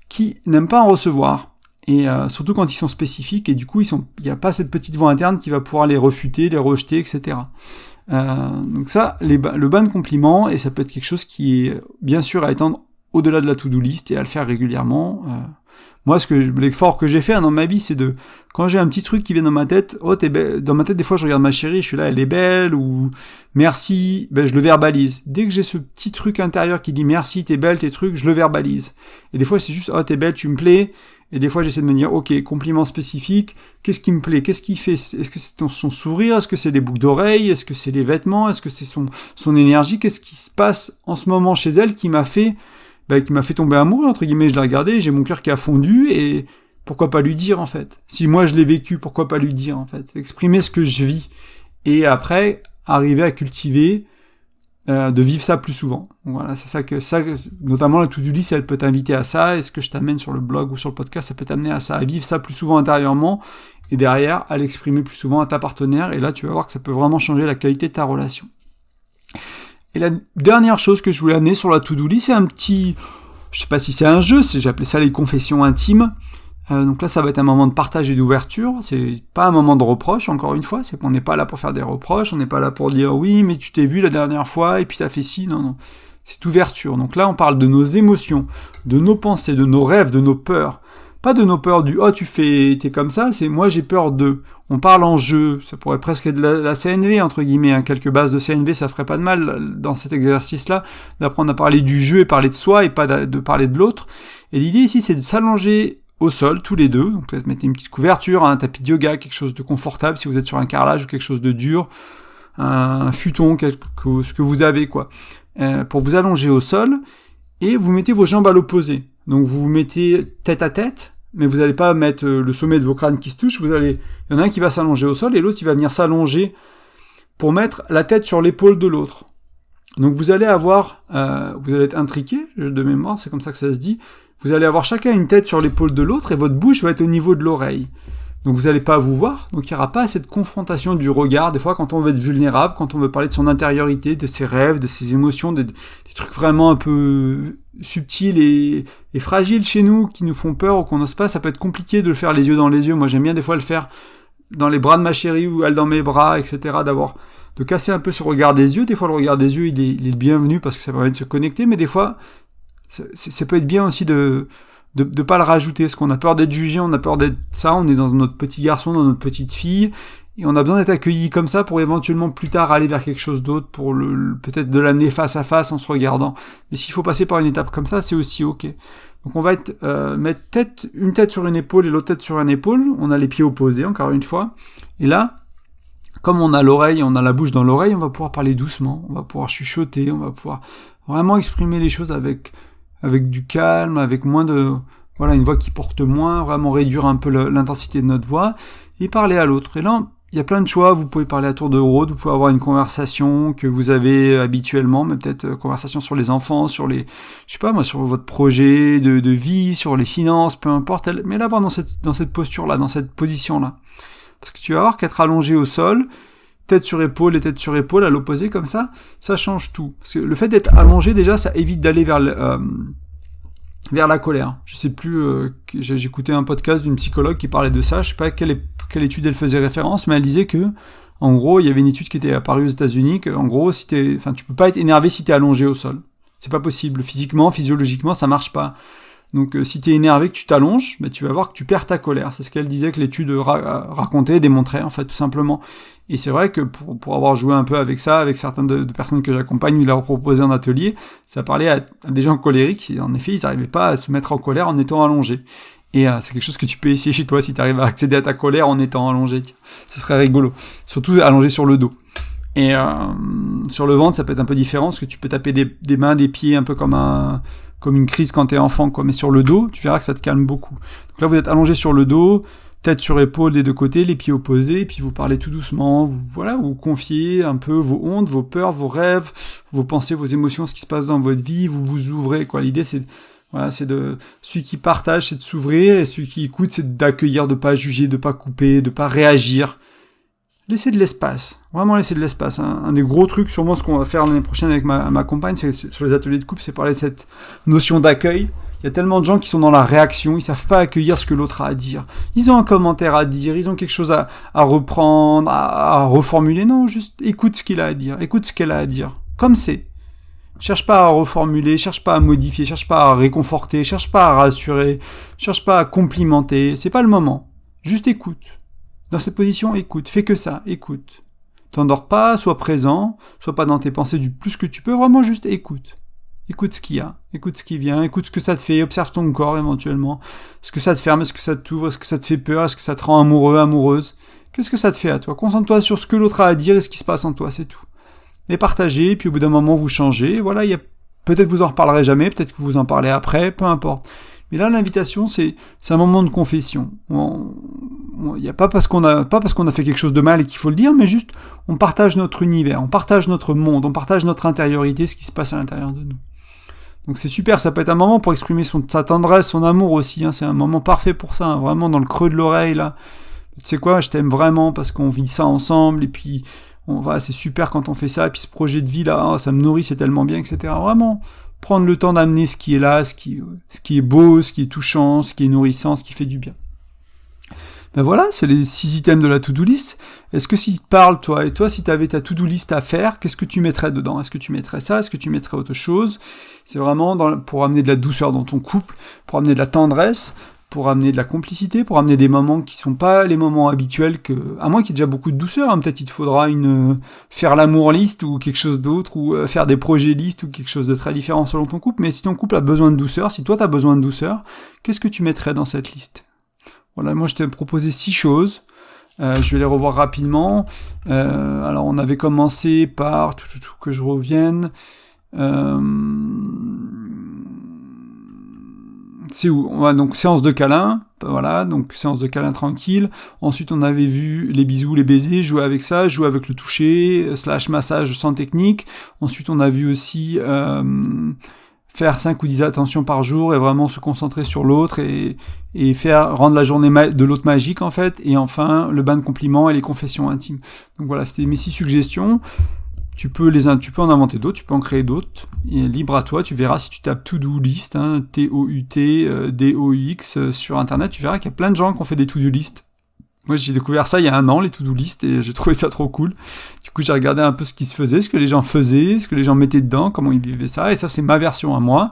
A: qui n'aime pas en recevoir. Et surtout quand ils sont spécifiques, et du coup, il n'y a pas cette petite voix interne qui va pouvoir les refuter, les rejeter, etc. Donc ça, le ban de compliments, et ça peut être quelque chose qui est bien sûr à étendre au-delà de la to-do list, et à le faire régulièrement. Moi, l'effort que j'ai fait dans ma vie, c'est quand j'ai un petit truc qui vient dans ma tête, oh t'es belle, dans ma tête, des fois je regarde ma chérie, je suis là, elle est belle, ou merci, je le verbalise. Dès que j'ai ce petit truc intérieur qui dit merci, t'es belle, tes trucs, je le verbalise. Et des fois c'est juste, oh t'es belle, tu me plais, et des fois j'essaie de me dire, ok, compliment spécifique, qu'est-ce qui me plaît, qu'est-ce qu'il fait, est-ce que c'est son sourire, est-ce que c'est les boucles d'oreilles, est-ce que c'est les vêtements, est-ce que c'est son énergie, qu'est-ce qui se passe en ce moment chez elle qui m'a fait tomber amoureux, entre guillemets. Je l'ai regardé, j'ai mon cœur qui a fondu, et pourquoi pas lui dire, en fait. Si moi je l'ai vécu, pourquoi pas lui dire, en fait. Exprimer ce que je vis. Et après, arriver à cultiver, de vivre ça plus souvent. Voilà, c'est ça notamment la to-do list, elle peut t'inviter à ça, et ce que je t'amène sur le blog ou sur le podcast, ça peut t'amener à ça, à vivre ça plus souvent intérieurement, et derrière, à l'exprimer plus souvent à ta partenaire, et là, tu vas voir que ça peut vraiment changer la qualité de ta relation. Et la dernière chose que je voulais amener sur la to-do list, c'est un petit, je sais pas si c'est un jeu, j'ai appelé ça les confessions intimes. Donc là, ça va être un moment de partage et d'ouverture. C'est pas un moment de reproche, encore une fois. C'est qu'on n'est pas là pour faire des reproches, on n'est pas là pour dire oui, mais tu t'es vu la dernière fois et puis t'as fait ci. Non. C'est ouverture. Donc là, on parle de nos émotions, de nos pensées, de nos rêves, de nos peurs. Pas de nos peurs du « oh, t'es comme ça », c'est « moi, j'ai peur de ». On parle en jeu, ça pourrait presque être de la CNV, entre guillemets, hein. Quelques bases de CNV, ça ferait pas de mal, dans cet exercice-là, d'apprendre à parler du jeu et parler de soi, et pas de parler de l'autre. Et l'idée ici, c'est de s'allonger au sol, tous les deux, donc peut-être mettre une petite couverture, un tapis de yoga, quelque chose de confortable, si vous êtes sur un carrelage ou quelque chose de dur, un futon, ce que vous avez, quoi, pour vous allonger au sol, et vous mettez vos jambes à l'opposé. Donc vous vous mettez tête à tête, mais vous n'allez pas mettre le sommet de vos crânes qui se touchent, il y en a un qui va s'allonger au sol, et l'autre, il va venir s'allonger pour mettre la tête sur l'épaule de l'autre. Donc vous allez être intriqué, de mémoire, c'est comme ça que ça se dit, vous allez avoir chacun une tête sur l'épaule de l'autre, et votre bouche va être au niveau de l'oreille. Donc vous n'allez pas vous voir, donc il n'y aura pas cette confrontation du regard. Des fois, quand on veut être vulnérable, quand on veut parler de son intériorité, de ses rêves, de ses émotions, des trucs vraiment un peu subtils et fragiles chez nous, qui nous font peur ou qu'on n'ose pas, ça peut être compliqué de le faire les yeux dans les yeux. Moi, j'aime bien des fois le faire dans les bras de ma chérie ou elle dans mes bras, etc. De casser un peu ce regard des yeux. Des fois, le regard des yeux, il est bienvenu parce que ça permet de se connecter, mais des fois, ça peut être bien aussi de pas le rajouter, parce qu'on a peur d'être jugé, on a peur d'être ça, on est dans notre petit garçon, dans notre petite fille, et on a besoin d'être accueilli comme ça pour éventuellement plus tard aller vers quelque chose d'autre, pour peut-être de l'amener face à face en se regardant. Mais s'il faut passer par une étape comme ça, c'est aussi ok. Donc on va mettre une tête sur une épaule et l'autre tête sur une épaule, on a les pieds opposés, encore une fois, et là, comme on a l'oreille, on a la bouche dans l'oreille, on va pouvoir parler doucement, on va pouvoir chuchoter, on va pouvoir vraiment exprimer les choses avec du calme, avec moins une voix qui porte moins, vraiment réduire un peu l'intensité de notre voix, et parler à l'autre. Et là, il y a plein de choix, vous pouvez parler à tour de rôle, vous pouvez avoir une conversation que vous avez habituellement, mais peut-être conversation sur les enfants, sur sur votre projet de vie, sur les finances, peu importe, mais l'avoir dans cette posture-là, dans cette position-là. Parce que tu vas voir qu'être allongé au sol, tête sur épaule et tête sur épaule, à l'opposé comme ça change tout. Parce que le fait d'être allongé, déjà, ça évite d'aller vers la colère. Je sais plus, j'écoutais un podcast d'une psychologue qui parlait de ça, je sais pas quelle étude elle faisait référence, mais elle disait que, en gros, il y avait une étude qui était apparue aux États-Unis, que, en gros, tu peux pas être énervé si t'es allongé au sol. C'est pas possible. Physiquement, physiologiquement, ça marche pas. Donc si tu es énervé, que tu t'allonges, tu vas voir que tu perds ta colère. C'est ce qu'elle disait que l'étude racontait, démontrait en fait tout simplement. Et c'est vrai que pour avoir joué un peu avec ça, avec certaines de personnes que j'accompagne, il leur proposé en atelier, ça parlait à des gens colériques, et en effet ils n'arrivaient pas à se mettre en colère en étant allongés. Et c'est quelque chose que tu peux essayer chez toi si tu arrives à accéder à ta colère en étant allongé. Tiens, ce serait rigolo. Surtout allongé sur le dos. Et sur le ventre, ça peut être un peu différent, parce que tu peux taper des mains, des pieds, un peu comme une crise quand t'es enfant, quoi. Mais sur le dos, tu verras que ça te calme beaucoup. Donc là, vous êtes allongé sur le dos, tête sur épaule des deux côtés, les pieds opposés, et puis vous parlez tout doucement, vous confiez un peu vos hontes, vos peurs, vos rêves, vos pensées, vos émotions, ce qui se passe dans votre vie, vous vous ouvrez, quoi. L'idée, c'est celui qui partage, c'est de s'ouvrir, et celui qui écoute, c'est d'accueillir, de pas juger, de pas couper, de pas réagir. Laissez de l'espace, vraiment laisser de l'espace. Un des gros trucs, sûrement ce qu'on va faire l'année prochaine avec ma compagne, c'est sur les ateliers de couple, c'est parler de cette notion d'accueil. Il y a tellement de gens qui sont dans la réaction, ils savent pas accueillir ce que l'autre a à dire. Ils ont un commentaire à dire, ils ont quelque chose à reprendre, à reformuler. Non, juste écoute ce qu'il a à dire, écoute ce qu'elle a à dire. Comme c'est. Cherche pas à reformuler, cherche pas à modifier, cherche pas à réconforter, cherche pas à rassurer, cherche pas à complimenter. C'est pas le moment. Juste écoute. Dans cette position, écoute, fais que ça, écoute. T'endors pas, sois présent, sois pas dans tes pensées du plus que tu peux, vraiment juste écoute. Écoute ce qu'il y a, écoute ce qui vient, écoute ce que ça te fait, observe ton corps éventuellement. Est-ce que ça te ferme, est-ce que ça t'ouvre, est-ce que ça te fait peur, est-ce que ça te rend amoureux, amoureuse? Qu'est-ce que ça te fait à toi? Concentre-toi sur ce que l'autre a à dire et ce qui se passe en toi, c'est tout. Et partagez, puis au bout d'un moment vous changez, voilà, peut-être vous en reparlerez jamais, peut-être que vous en parlez après, peu importe. Mais là, l'invitation, c'est un moment de confession. Il n'y a pas parce qu'on a fait quelque chose de mal et qu'il faut le dire, mais juste, on partage notre univers, on partage notre monde, on partage notre intériorité, ce qui se passe à l'intérieur de nous. Donc c'est super, ça peut être un moment pour exprimer sa tendresse, son amour aussi, c'est un moment parfait pour ça, vraiment dans le creux de l'oreille, là. Tu sais quoi, je t'aime vraiment parce qu'on vit ça ensemble, et puis, c'est super quand on fait ça, et puis ce projet de vie, là, ça me nourrit, c'est tellement bien, etc. Vraiment, prendre le temps d'amener ce qui est là, ce qui est beau, ce qui est touchant, ce qui est nourrissant, ce qui fait du bien. Ben voilà, c'est les 6 items de la to-do list. Est-ce que s'ils te parlent, toi, et toi, si tu avais ta to-do list à faire, qu'est-ce que tu mettrais dedans? Est-ce que tu mettrais ça? Est-ce que tu mettrais autre chose? C'est vraiment pour amener de la douceur dans ton couple, pour amener de la tendresse, pour amener de la complicité, pour amener des moments qui sont pas les moments habituels, à moins qu'il y ait déjà beaucoup de douceur, peut-être il te faudra faire l'amour liste ou quelque chose d'autre, ou faire des projets liste ou quelque chose de très différent selon ton couple. Mais si ton couple a besoin de douceur, si toi t'as besoin de douceur, qu'est-ce que tu mettrais dans cette liste? Voilà, moi je t'ai proposé 6 choses. Je vais les revoir rapidement. Alors on avait commencé par que je revienne. C'est où? Donc séance de câlin, voilà, donc séance de câlin tranquille. Ensuite on avait vu les bisous, les baisers, jouer avec ça, jouer avec le toucher, / massage sans technique. Ensuite on a vu aussi faire 5 ou 10 attentions par jour et vraiment se concentrer sur l'autre et rendre la journée de l'autre magique en fait. Et enfin, le bain de compliments et les confessions intimes. Donc voilà, c'était mes 6 suggestions. Tu peux en inventer d'autres, tu peux en créer d'autres. Et libre à toi, tu verras si tu tapes to-do list, T-O-U-T-D-O-U-X sur internet, tu verras qu'il y a plein de gens qui ont fait des to-do list. Moi, j'ai découvert ça il y a 1 an, les to-do list, et j'ai trouvé ça trop cool. Du coup, j'ai regardé un peu ce qui se faisait, ce que les gens faisaient, ce que les gens mettaient dedans, comment ils vivaient ça, et ça, c'est ma version à moi.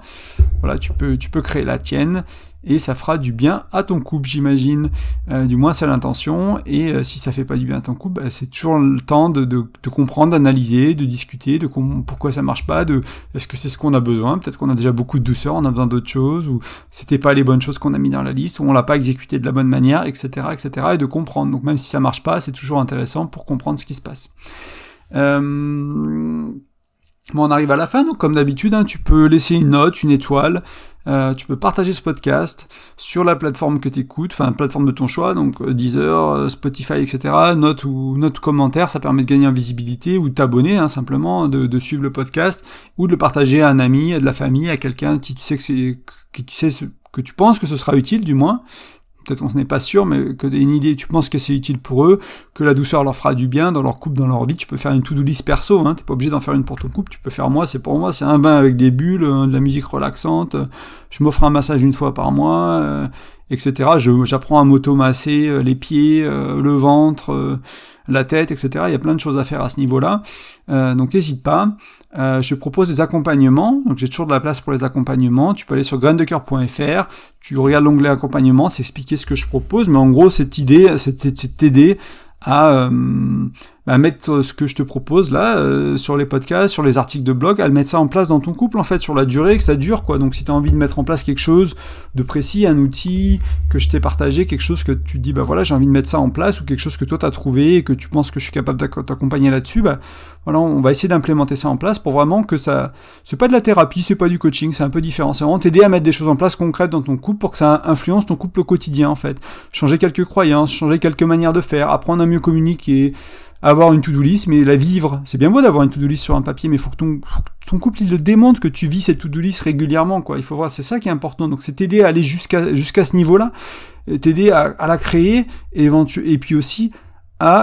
A: Voilà, tu peux créer la tienne, et ça fera du bien à ton couple, j'imagine. Du moins, c'est l'intention, et si ça fait pas du bien à ton couple, c'est toujours le temps de comprendre, d'analyser, de discuter, pourquoi ça marche pas, est-ce que c'est ce qu'on a besoin, peut-être qu'on a déjà beaucoup de douceur, on a besoin d'autres choses, ou c'était pas les bonnes choses qu'on a mis dans la liste, ou on l'a pas exécuté de la bonne manière, etc., et de comprendre. Donc même si ça marche pas, c'est toujours intéressant pour comprendre ce qui se passe. Bon, on arrive à la fin, donc comme d'habitude, tu peux laisser une note, une étoile, tu peux partager ce podcast sur la plateforme que tu écoutes, enfin la plateforme de ton choix, donc Deezer, Spotify, etc. Note ou commentaire, ça permet de gagner en visibilité, ou de t'abonner simplement, de suivre le podcast, ou de le partager à un ami, à de la famille, à quelqu'un qui tu sais que tu penses que ce sera utile du moins. Peut-être qu'on n'est pas sûr, mais que une idée, tu penses que c'est utile pour eux, que la douceur leur fera du bien dans leur couple, dans leur vie. Tu peux faire une to-do list perso, t'es pas obligé d'en faire une pour ton couple, tu peux faire c'est pour moi, c'est un bain avec des bulles, de la musique relaxante, je m'offre un massage 1 fois par mois, etc. J'apprends à m'auto-masser les pieds, le ventre, la tête, etc. Il y a plein de choses à faire à ce niveau-là. Donc n'hésite pas. Je propose des accompagnements, donc j'ai toujours de la place pour les accompagnements. Tu peux aller sur graindecoeur.fr, tu regardes l'onglet accompagnement, c'est expliquer ce que je propose, mais en gros cette idée, c'est t'aider à mettre ce que je te propose là sur les podcasts, sur les articles de blog, à le mettre ça en place dans ton couple en fait, sur la durée, que ça dure quoi. Donc si tu as envie de mettre en place quelque chose de précis, un outil que je t'ai partagé, quelque chose que tu te dis voilà, j'ai envie de mettre ça en place, ou quelque chose que toi tu as trouvé et que tu penses que je suis capable de t'accompagner là-dessus, voilà, on va essayer d'implémenter ça en place pour vraiment que ça, c'est pas de la thérapie, c'est pas du coaching, c'est un peu différent, c'est vraiment t'aider à mettre des choses en place concrètes dans ton couple pour que ça influence ton couple au quotidien en fait. Changer quelques croyances, changer quelques manières de faire, apprendre à mieux communiquer, avoir une to-do list, mais la vivre. C'est bien beau d'avoir une to-do list sur un papier, mais il faut que ton couple il le démontre que tu vis cette to-do list régulièrement, quoi. Il faut voir, c'est ça qui est important. Donc c'est t'aider à aller jusqu'à ce niveau-là, t'aider à la créer, et puis aussi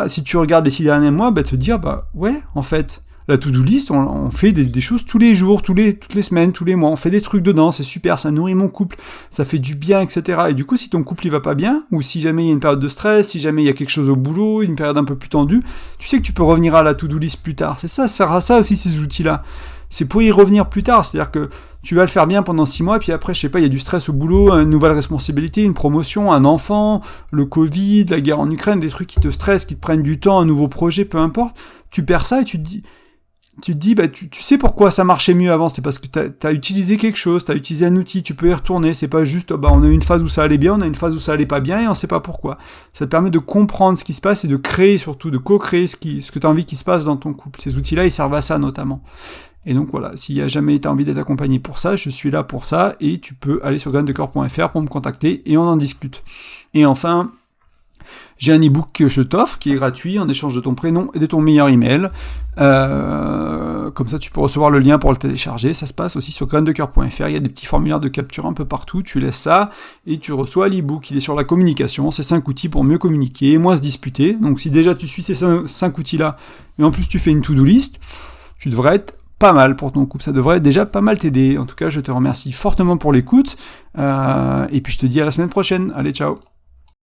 A: si tu regardes les 6 derniers mois, te dire ouais, en fait, la to-do list, on fait des choses tous les jours, toutes les semaines, tous les mois, on fait des trucs dedans, c'est super, ça nourrit mon couple, ça fait du bien, etc. Et du coup, si ton couple il va pas bien, ou si jamais il y a une période de stress, si jamais il y a quelque chose au boulot, une période un peu plus tendue, tu sais que tu peux revenir à la to-do list plus tard. C'est ça, ça sert à ça aussi, ces outils-là. C'est pour y revenir plus tard, c'est-à-dire que tu vas le faire bien pendant 6 mois, puis après, je sais pas, il y a du stress au boulot, une nouvelle responsabilité, une promotion, un enfant, le Covid, la guerre en Ukraine, des trucs qui te stressent, qui te prennent du temps, un nouveau projet, peu importe. Tu perds ça et tu te dis, tu sais pourquoi ça marchait mieux avant, c'est parce que t'as utilisé quelque chose, t'as utilisé un outil, tu peux y retourner, c'est pas juste, on a eu une phase où ça allait bien, on a une phase où ça allait pas bien et on sait pas pourquoi. Ça te permet de comprendre ce qui se passe et de créer surtout, de co-créer ce que t'as envie qu'il se passe dans ton couple. Ces outils-là, ils servent à ça notamment. Et donc voilà, s'il y a jamais t'as envie d'être accompagné pour ça, je suis là pour ça, et tu peux aller sur graindecoeur.fr pour me contacter et on en discute. Et enfin, j'ai un e-book que je t'offre, qui est gratuit, en échange de ton prénom et de ton meilleur email. Comme ça, tu peux recevoir le lien pour le télécharger. Ça se passe aussi sur graindecoeur.fr. Il y a des petits formulaires de capture un peu partout. Tu laisses ça et tu reçois l'e-book. Il est sur la communication. C'est 5 outils pour mieux communiquer, moins se disputer. Donc, si déjà tu suis ces 5 outils-là, et en plus tu fais une to-do list, tu devrais être pas mal pour ton couple. Ça devrait déjà pas mal t'aider. En tout cas, je te remercie fortement pour l'écoute. Et puis, je te dis à la semaine prochaine. Allez, ciao!